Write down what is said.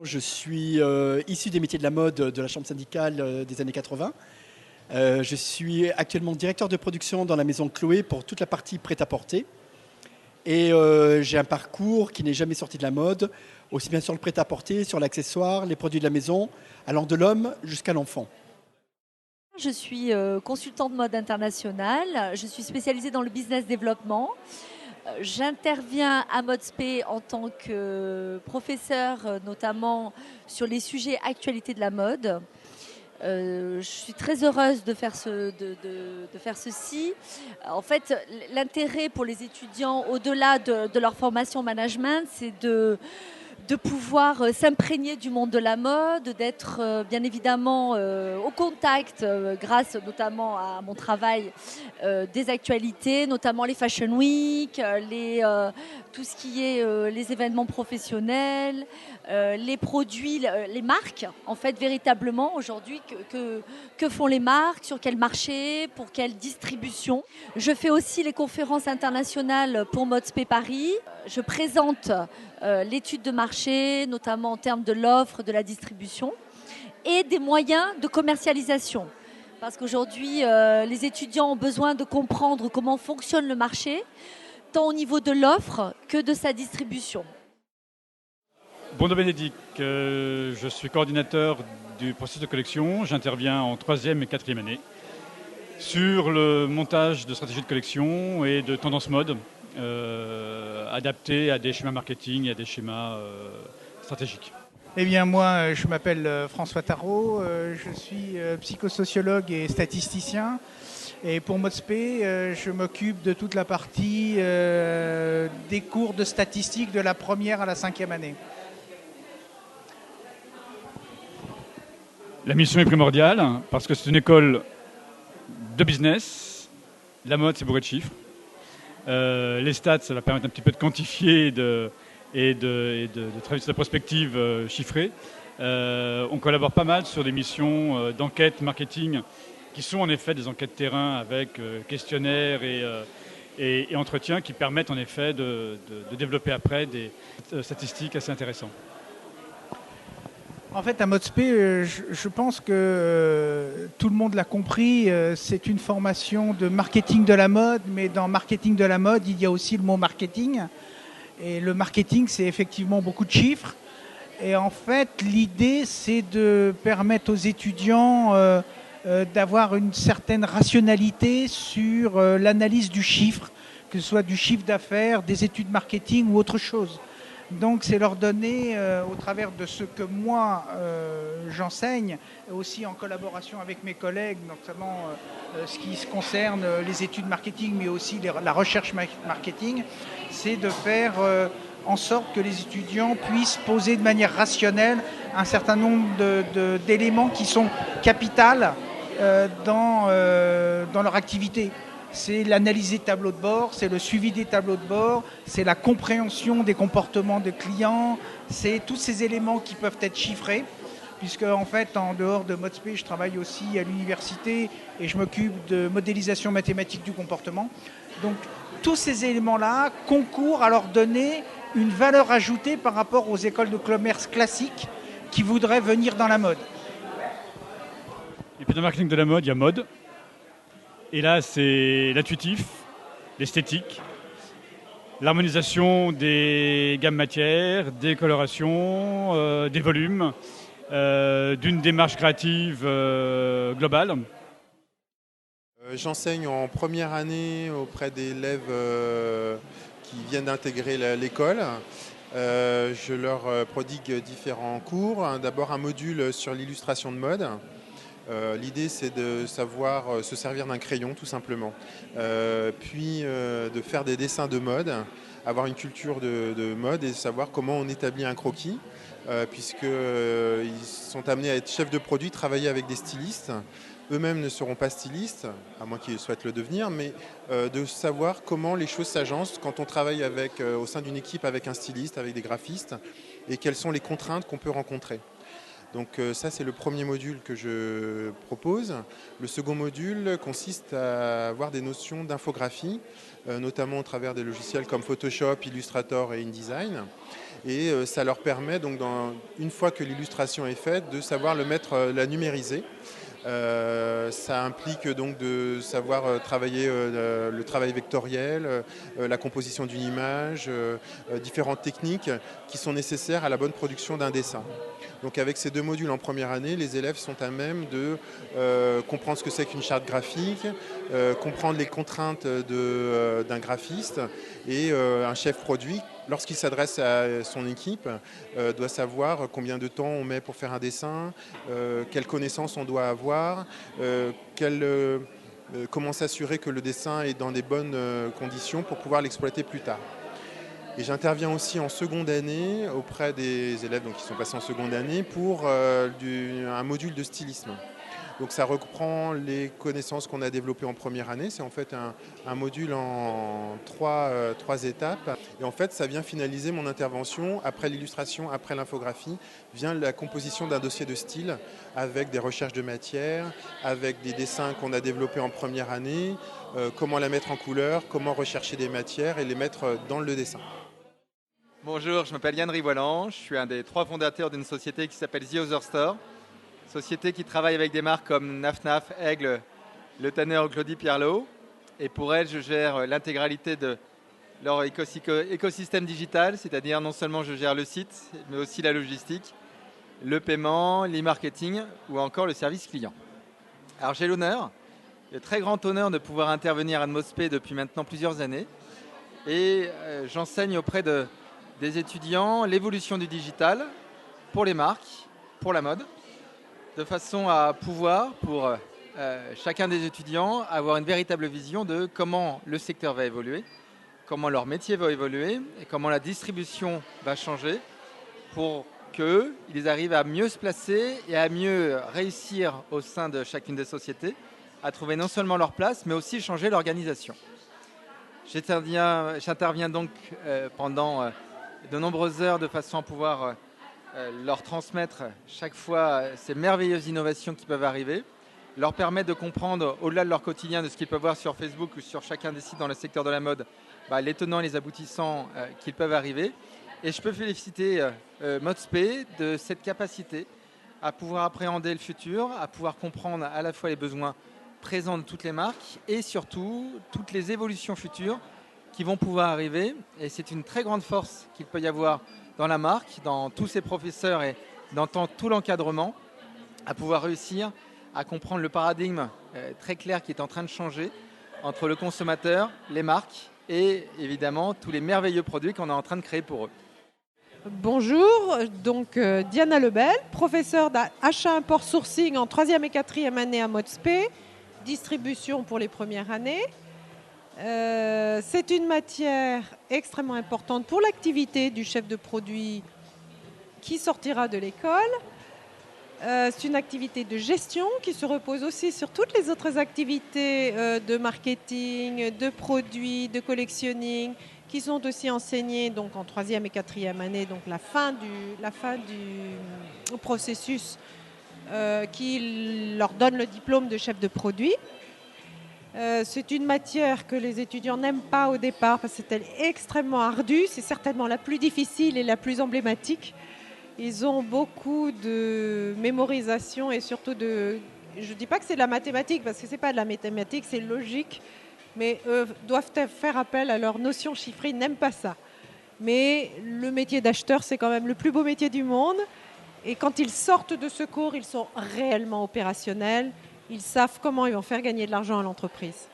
Je suis issu des métiers de la mode de la chambre syndicale des années 80. Je suis actuellement directeur de production dans la maison Chloé pour toute la partie prêt-à-porter. Et j'ai un parcours qui n'est jamais sorti de la mode, aussi bien sur le prêt-à-porter, sur l'accessoire, les produits de la maison, allant de l'homme jusqu'à l'enfant. Je suis consultante mode internationale. Je suis spécialisée dans le business développement. J'interviens à Modspé en tant que professeur, notamment sur les sujets actualité de la mode. Je suis très heureuse de faire, de faire ceci. En fait, l'intérêt pour les étudiants, au-delà de leur formation management, c'est de pouvoir s'imprégner du monde de la mode, d'être bien évidemment au contact, grâce notamment à mon travail, des actualités, notamment les Fashion Week, tout ce qui est les événements professionnels, les produits, les marques, en fait, véritablement, aujourd'hui, que font les marques, sur quel marché, pour quelle distribution. Je fais aussi les conférences internationales pour Modspé Paris. Je présente l'étude de marché, notamment en termes de l'offre, de la distribution, et des moyens de commercialisation. Parce qu'aujourd'hui, les étudiants ont besoin de comprendre comment fonctionne le marché, tant au niveau de l'offre que de sa distribution. Bonjour Bénédicte, je suis coordinateur du processus de collection. J'interviens en 3e et 4e année sur le montage de stratégies de collection et de tendances mode adaptées à des schémas marketing et à des schémas stratégiques. Eh bien moi, je m'appelle François Tarot, je suis psychosociologue et statisticien. Et pour Modspé, je m'occupe de toute la partie des cours de statistique de la 1re à la 5e année. La mission est primordiale parce que c'est une école de business. La mode, c'est bourré de chiffres. Les stats, ça va permettre un petit peu de quantifier et de travailler sur la prospective chiffrée. On collabore pas mal sur des missions d'enquête marketing qui sont en effet des enquêtes terrain avec questionnaires et entretiens qui permettent en effet de développer après des statistiques assez intéressantes. En fait, à Modspé, je pense que tout le monde l'a compris, c'est une formation de marketing de la mode, mais dans marketing de la mode, il y a aussi le mot marketing. Et le marketing, c'est effectivement beaucoup de chiffres. Et en fait, l'idée, c'est de permettre aux étudiants d'avoir une certaine rationalité sur l'analyse du chiffre, que ce soit du chiffre d'affaires, des études marketing ou autre chose. Donc c'est leur donner, au travers de ce que moi j'enseigne, aussi en collaboration avec mes collègues, notamment ce qui concerne les études marketing, mais aussi la recherche marketing, c'est de faire en sorte que les étudiants puissent poser de manière rationnelle un certain nombre d'éléments qui sont capitaux dans leur activité. C'est l'analyse des tableaux de bord, c'est le suivi des tableaux de bord, c'est la compréhension des comportements des clients, c'est tous ces éléments qui peuvent être chiffrés, puisque en fait, en dehors de Modspé, je travaille aussi à l'université et je m'occupe de modélisation mathématique du comportement. Donc tous ces éléments-là concourent à leur donner une valeur ajoutée par rapport aux écoles de commerce classiques qui voudraient venir dans la mode. Et puis dans le marketing de la mode, il y a mode. Et là, c'est l'intuitif, l'esthétique, l'harmonisation des gammes matières, des colorations, des volumes, d'une démarche créative globale. J'enseigne en 1re année auprès d'élèves qui viennent d'intégrer l'école. Je leur prodigue différents cours. D'abord un module sur l'illustration de mode. L'idée, c'est de savoir se servir d'un crayon, tout simplement. Puis de faire des dessins de mode, avoir une culture de mode et savoir comment on établit un croquis, puisqu'ils sont amenés à être chefs de produit, travailler avec des stylistes. Eux-mêmes ne seront pas stylistes, à moins qu'ils souhaitent le devenir, mais de savoir comment les choses s'agencent quand on travaille au sein d'une équipe avec un styliste, avec des graphistes, et quelles sont les contraintes qu'on peut rencontrer. Donc ça, c'est le premier module que je propose. Le second module consiste à avoir des notions d'infographie, notamment au travers des logiciels comme Photoshop, Illustrator et InDesign. Et ça leur permet, donc, une fois que l'illustration est faite, de savoir la numériser. Ça implique donc de savoir travailler le travail vectoriel, la composition d'une image, différentes techniques qui sont nécessaires à la bonne production d'un dessin. Donc avec ces 2 modules en première année, les élèves sont à même de comprendre ce que c'est qu'une charte graphique, comprendre les contraintes d'un graphiste, et un chef produit, lorsqu'il s'adresse à son équipe, doit savoir combien de temps on met pour faire un dessin, quelles connaissances on doit avoir, comment s'assurer que le dessin est dans des bonnes conditions pour pouvoir l'exploiter plus tard. Et j'interviens aussi en seconde année auprès des élèves qui sont passés en seconde année pour un module de stylisme. Donc ça reprend les connaissances qu'on a développées en première année. C'est en fait un module en trois étapes. Et en fait, ça vient finaliser mon intervention. Après l'illustration, après l'infographie, vient la composition d'un dossier de style avec des recherches de matière, avec des dessins qu'on a développés en première année, comment la mettre en couleur, comment rechercher des matières et les mettre dans le dessin. Bonjour, je m'appelle Yann Rivoilan, je suis un des 3 fondateurs d'une société qui s'appelle The Other Store, société qui travaille avec des marques comme Naf Naf, Aigle, Le Tanner ou Claudie Pierlot. Et pour elle, je gère l'intégralité de leur écosystème digital, c'est-à-dire non seulement je gère le site, mais aussi la logistique, le paiement, l'e-marketing ou encore le service client. Alors j'ai le très grand honneur de pouvoir intervenir à Modsp depuis maintenant plusieurs années. Et j'enseigne auprès des étudiants l'évolution du digital pour les marques, pour la mode, de façon à pouvoir, pour chacun des étudiants, avoir une véritable vision de comment le secteur va évoluer, comment leur métier va évoluer et comment la distribution va changer pour qu'ils arrivent à mieux se placer et à mieux réussir au sein de chacune des sociétés, à trouver non seulement leur place, mais aussi changer l'organisation. J'interviens donc pendant de nombreuses heures de façon à pouvoir leur transmettre chaque fois ces merveilleuses innovations qui peuvent arriver, leur permettre de comprendre au-delà de leur quotidien, de ce qu'ils peuvent voir sur Facebook ou sur chacun des sites dans le secteur de la mode, les tenants et les aboutissants qu'ils peuvent arriver. Et je peux féliciter Modsp de cette capacité à pouvoir appréhender le futur, à pouvoir comprendre à la fois les besoins présents de toutes les marques et surtout toutes les évolutions futures qui vont pouvoir arriver. Et c'est une très grande force qu'il peut y avoir dans la marque, dans tous ses professeurs et dans tout l'encadrement, à pouvoir réussir à comprendre le paradigme très clair qui est en train de changer entre le consommateur, les marques et évidemment tous les merveilleux produits qu'on est en train de créer pour eux. Bonjour, donc Diana Lebel, professeure d'achat import sourcing en 3e et 4e année à Modsp, distribution pour les premières années. C'est une matière extrêmement importante pour l'activité du chef de produit qui sortira de l'école. C'est une activité de gestion qui se repose aussi sur toutes les autres activités de marketing, de produits, de collectionning, qui sont aussi enseignées donc, en 3e et 4e année, donc la fin du processus qui leur donne le diplôme de chef de produit. C'est une matière que les étudiants n'aiment pas au départ parce que c'est extrêmement ardue, c'est certainement la plus difficile et la plus emblématique. Ils ont beaucoup de mémorisation et surtout de... Je ne dis pas que c'est de la mathématique parce que ce n'est pas de la mathématique, c'est logique, mais eux doivent faire appel à leurs notions chiffrées, ils n'aiment pas ça. Mais le métier d'acheteur, c'est quand même le plus beau métier du monde. Et quand ils sortent de ce cours, ils sont réellement opérationnels. Ils savent comment ils vont faire gagner de l'argent à l'entreprise.